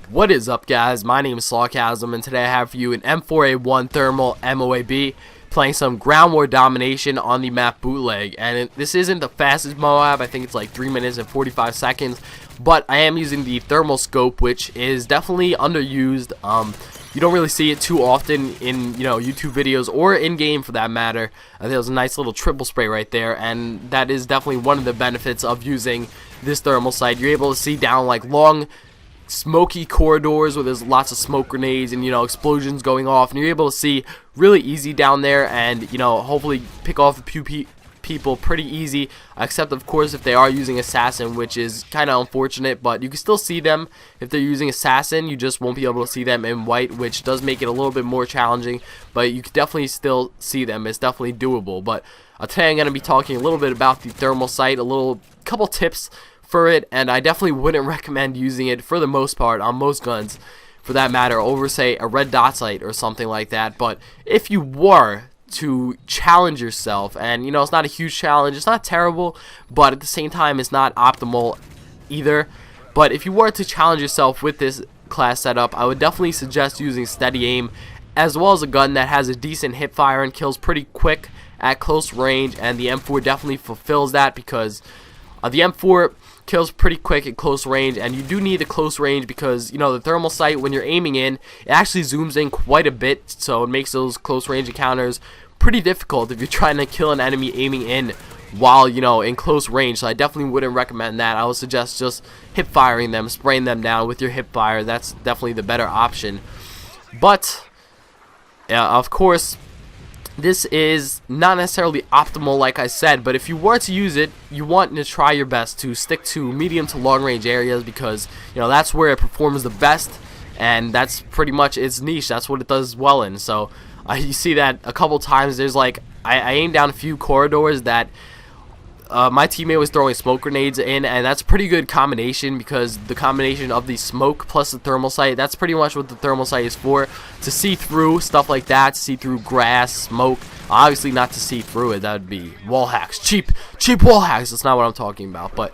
What is up, guys? My name is Sawcasm, and today I have for you an M4A1 thermal MOAB playing some ground war domination on the map Bootleg. And this isn't the fastest MOAB. I think it's like 3 minutes and 45 seconds, but I am using the thermal scope, which is definitely underused. You don't really see it too often in YouTube videos or in game for that matter. There was a nice little triple spray right there, and that is definitely one of the benefits of using this thermal sight. You're able to see down like long smoky corridors where there's lots of smoke grenades and explosions going off, and you're able to see really easy down there, and hopefully pick off a few people pretty easy, except of course if they are using assassin, which is kind of unfortunate, but you can still see them. If they're using assassin, you just won't be able to see them in white, which does make it a little bit more challenging, but you can definitely still see them. It's definitely doable. But today I'm going to be talking a little bit about the thermal sight, couple tips for it, and I definitely wouldn't recommend using it for the most part on most guns for that matter over, say, a red dot sight or something like that. But if you were to challenge yourself, and it's not a huge challenge, it's not terrible, but at the same time it's not optimal either, but if you were to challenge yourself with this class setup, I would definitely suggest using steady aim, as well as a gun that has a decent hip fire and kills pretty quick at close range, and the M4 definitely fulfills that, because the M4 kills pretty quick at close range, and you do need the close range because the thermal sight, when you're aiming in, it actually zooms in quite a bit, so it makes those close range encounters pretty difficult if you're trying to kill an enemy aiming in while in close range. So I definitely wouldn't recommend that. I would suggest just hip firing them, spraying them down with your hip fire. That's definitely the better option. But of course, this is not necessarily optimal, like I said, but if you were to use it, you want to try your best to stick to medium to long range areas, because that's where it performs the best, and that's pretty much its niche. That's what it does well in. So you see that a couple times. There's like I aimed down a few corridors that my teammate was throwing smoke grenades in, and that's a pretty good combination, because the combination of the smoke plus the thermal sight, that's pretty much what the thermal sight is for, to see through stuff like that, to see through grass, smoke. Obviously not to see through it, that would be wall hacks, cheap wall hacks. That's not what I'm talking about. But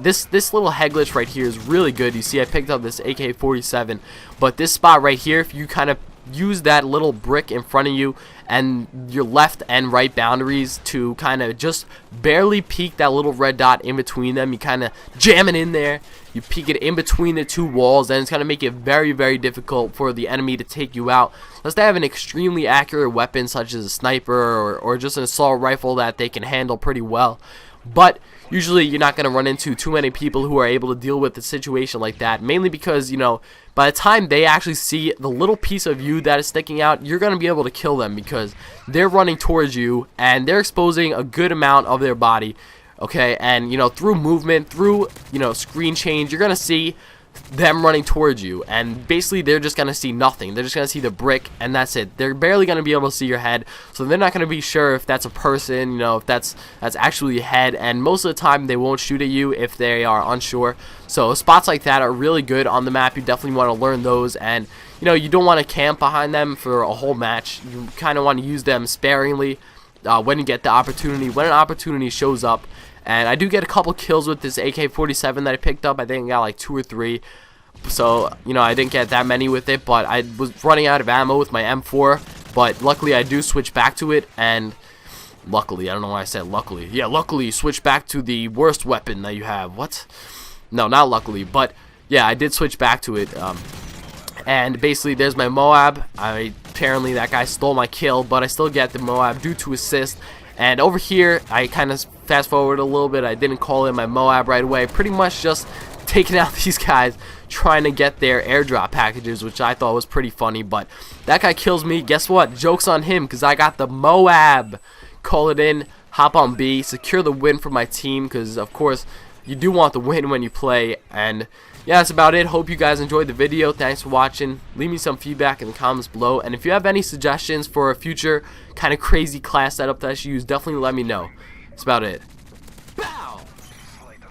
this little head glitch right here is really good. You see I picked up this AK-47, but this spot right here, if you kind of use that little brick in front of you and your left and right boundaries to kind of just barely peek that little red dot in between them, you kind of jam it in there, you peek it in between the two walls, and it's going to make it very, very difficult for the enemy to take you out unless they have an extremely accurate weapon such as a sniper or just an assault rifle that they can handle pretty well. But usually you're not going to run into too many people who are able to deal with a situation like that, mainly because by the time they actually see the little piece of you that is sticking out, you're going to be able to kill them, because they're running towards you and they're exposing a good amount of their body, okay? And through movement, through screen change, you're going to see them running towards you, and basically they're just going to see nothing. They're just going to see the brick, and that's it. They're barely going to be able to see your head, so they're not going to be sure if that's a person, if that's actually a head, and most of the time they won't shoot at you if they are unsure. So spots like that are really good on the map. You definitely want to learn those, and you don't want to camp behind them for a whole match. You kind of want to use them sparingly when you get the opportunity, when an opportunity shows up. And I do get a couple kills with this AK-47 that I picked up. I think I got like 2 or 3. So, I didn't get that many with it, but I was running out of ammo with my M4. But luckily, I do switch back to it, and luckily, I don't know why I said luckily. Yeah, luckily, switch back to the worst weapon that you have. What? No, not luckily, but yeah, I did switch back to it. And basically, there's my MOAB. Apparently, that guy stole my kill, but I still get the MOAB due to assist. And over here, I kind of fast forward a little bit. I didn't call in my MOAB right away. Pretty much just taking out these guys, trying to get their airdrop packages, which I thought was pretty funny. But that guy kills me. Guess what? Joke's on him, because I got the MOAB. Call it in, hop on B, secure the win for my team, because of course you do want the win when you play. And yeah, that's about it. Hope you guys enjoyed the video. Thanks for watching. Leave me some feedback in the comments below, and if you have any suggestions for a future kind of crazy class setup that I should use, definitely let me know. That's about it.